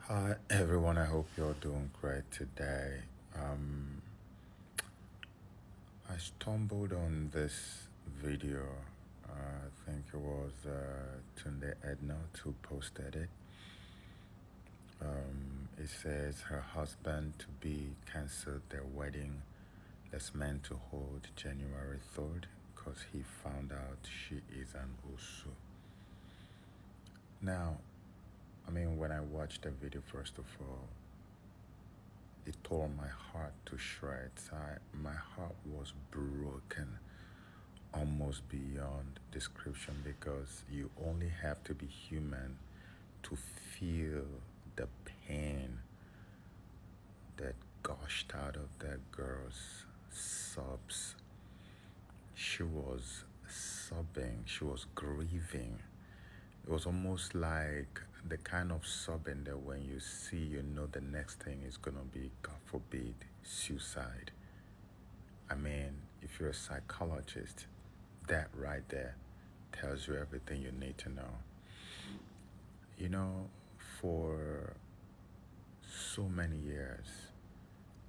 Hi everyone, I hope you're doing great today. I stumbled on this video. I think it was Tunde Edna who posted it. It says her husband to be cancelled their wedding that's meant to hold January 3rd because he found out she is an OSU. Now, when I watched the video, first of all, it tore my heart to shreds. My heart was broken almost beyond description because you only have to be human to feel the pain that gushed out of that girl's sobs. She was sobbing, she was grieving. It was almost like the kind of sobbing that when you see, you know the next thing is going to be, God forbid, suicide. If you're a psychologist, that right there tells you everything you need to know. You know, for so many years,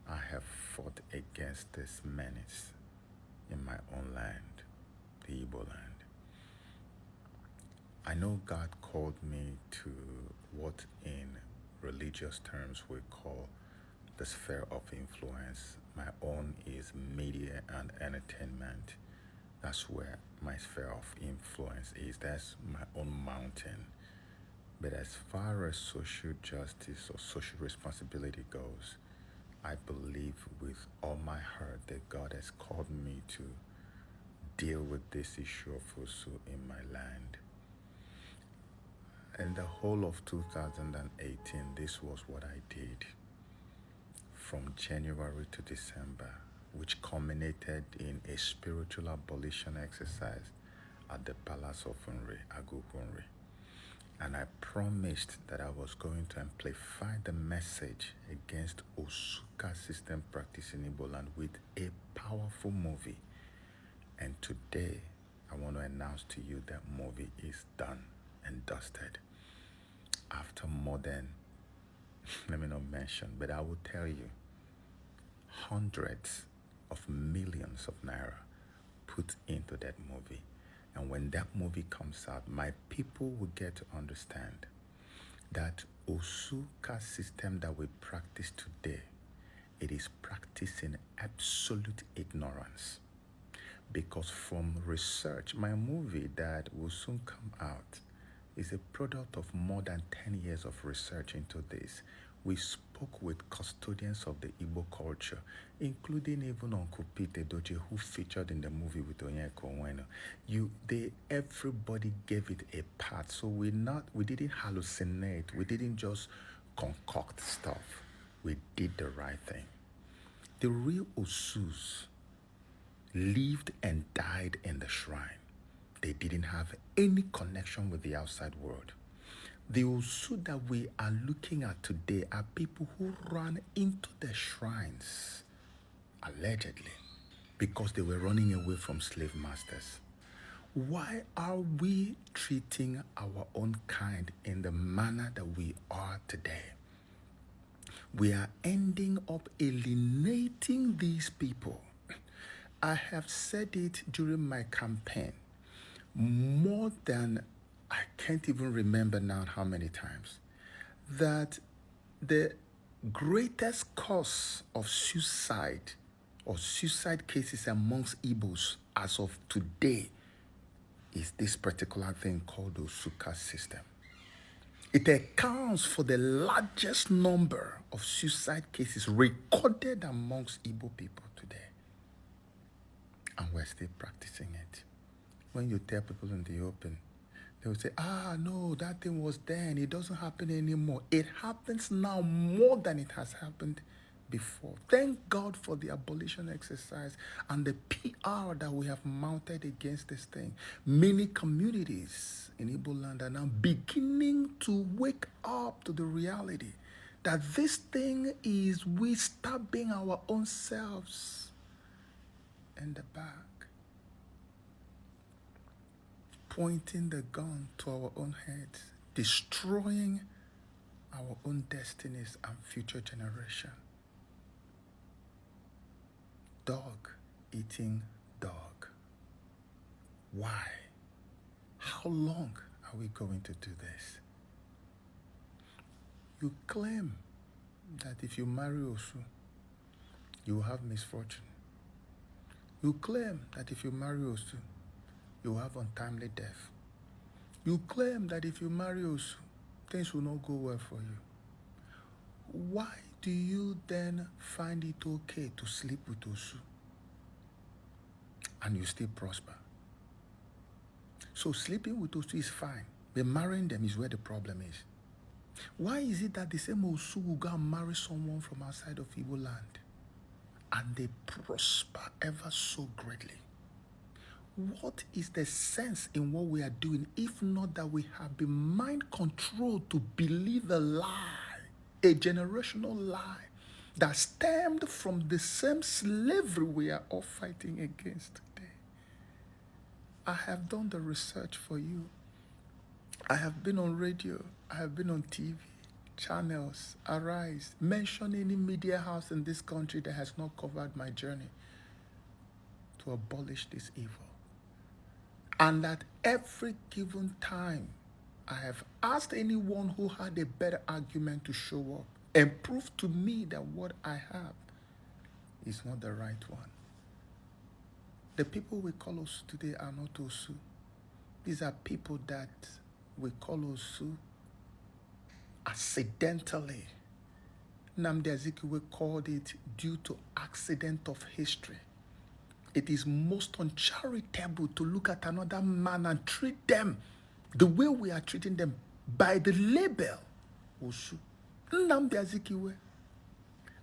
I have fought against this menace in my own land, the Igbo land. I know God called me to what in religious terms we call the sphere of influence. My own is media and entertainment. That's where my sphere of influence is. That's my own mountain. But as far as social justice or social responsibility goes, I believe with all my heart that God has called me to deal with this issue of Osu in my land. In the whole of 2018, this was what I did from January to December, which culminated in a spiritual abolition exercise at the Palace of Unri, Agugunri. And I promised that I was going to amplify the message against OSU Caste system practice in Igbo land with a powerful movie. And today, I want to announce to you that movie is done and dusted. After more than, let me not mention, but I will tell you, hundreds of millions of naira put into that movie. And when that movie comes out, my people will get to understand that OSU Caste system that we practice today, it is practicing absolute ignorance. Because from research, my movie that will soon come out is a product of more than 10 years of research into this. We spoke with custodians of the Igbo culture, including even Uncle Peter Doje, who featured in the movie with Onyeko Onwenu. Everybody gave it a part, so we didn't hallucinate. We didn't just concoct stuff. We did the right thing. The real Osus lived and died in the shrine. They didn't have any connection with the outside world. The Osu that we are looking at today are people who ran into the shrines, allegedly, because they were running away from slave masters. Why are we treating our own kind in the manner that we are today? We are ending up alienating these people. I have said it during my campaign more than I can't even remember now how many times, that the greatest cause of suicide or suicide cases amongst Igbos as of today is this particular thing called the OSU Caste system. It accounts for the largest number of suicide cases recorded amongst Igbo people today. And we're still practicing it. When you tell people in the open, they will say, no, that thing was then. It doesn't happen anymore. It happens now more than it has happened before. Thank God for the abolition exercise and the PR that we have mounted against this thing. Many communities in Igbo land are now beginning to wake up to the reality that this thing is we stabbing our own selves in the back, pointing the gun to our own heads, destroying our own destinies and future generation. Dog eating dog. Why? How long are we going to do this? You claim that if you marry Osu, you will have misfortune. You claim that if you marry Osu, you will have untimely death. You claim that if you marry Osu, things will not go well for you. Why do you then find it okay to sleep with Osu and you still prosper? So sleeping with Osu is fine, but marrying them is where the problem is. Why is it that the same Osu will go and marry someone from outside of Igbo land and they prosper ever so greatly? What is the sense in what we are doing if not that we have been mind controlled to believe a lie, a generational lie that stemmed from the same slavery we are all fighting against today? I have done the research for you. I have been on radio, I have been on TV, channels, Arise, mention any media house in this country that has not covered my journey to abolish this evil. And at every given time, I have asked anyone who had a better argument to show up and prove to me that what I have is not the right one. The people we call Osu today are not Osu. These are people that we call Osu accidentally. Nnamdi Azikiwe called it due to accident of history. It is most uncharitable to look at another man and treat them the way we are treating them by the label Osu. Nnamdi Azikiwe.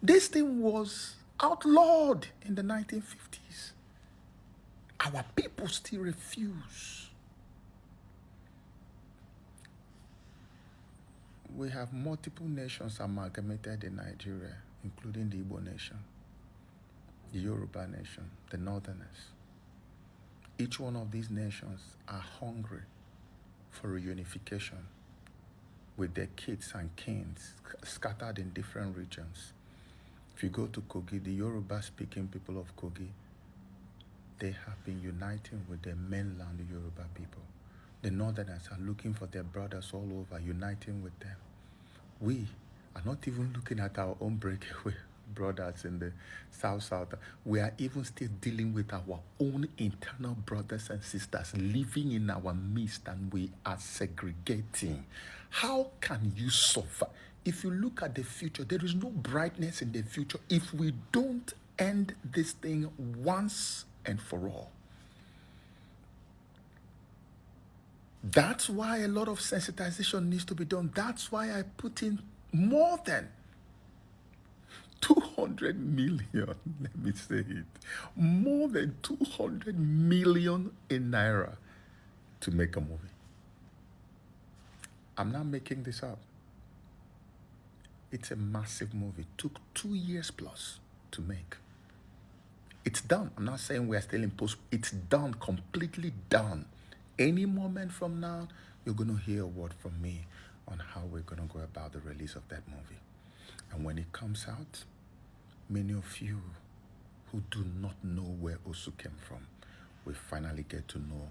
This thing was outlawed in the 1950s. Our people still refuse. We have multiple nations amalgamated in Nigeria, including the Igbo nation, the Yoruba nation, the Northerners. Each one of these nations are hungry for reunification with their kids and kins scattered in different regions. If you go to Kogi, the Yoruba-speaking people of Kogi, they have been uniting with the mainland Yoruba people. The Northerners are looking for their brothers all over, uniting with them. We are not even looking at our own breakaway brothers in the South. We are even still dealing with our own internal brothers and sisters living in our midst, and we are segregating. How can you suffer? If you look at the future, there is no brightness in the future if we don't end this thing once and for all. That's why a lot of sensitization needs to be done. That's why I put in more than 200 million, let me say it, more than 200 million in Naira to make a movie. I'm not making this up. It's a massive movie. It took 2 years plus to make. It's done. I'm not saying we are still in post. It's done, completely done. Any moment from now, you're going to hear a word from me on how we're going to go about the release of that movie. And when it comes out, many of you who do not know where OSU came from will finally get to know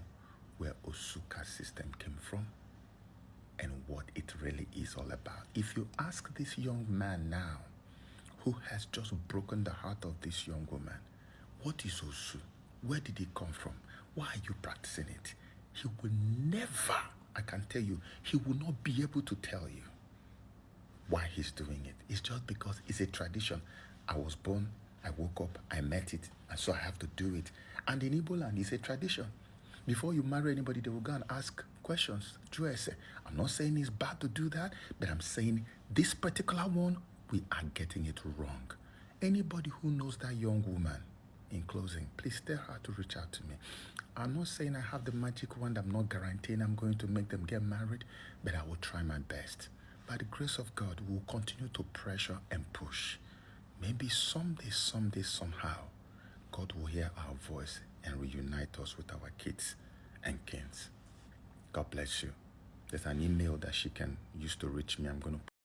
where OSU Caste system came from and what it really is all about. If you ask this young man now, who has just broken the heart of this young woman, what is OSU? Where did it come from? Why are you practicing it? He will never, I can tell you, he will not be able to tell you why he's doing it. It's just because it's a tradition. I was born, I woke up, I met it, and so I have to do it. And in Igbo land, it's a tradition. Before you marry anybody, they will go and ask questions. I'm not saying it's bad to do that, but I'm saying this particular one, we are getting it wrong. Anybody who knows that young woman, in closing, please tell her to reach out to me. I'm not saying I have the magic wand. I'm not guaranteeing I'm going to make them get married, but I will try my best. By the grace of God, we will continue to pressure and push. Maybe someday, somehow, God will hear our voice and reunite us with our kids and kins. God bless you. There's an email that she can use to reach me. I'm going to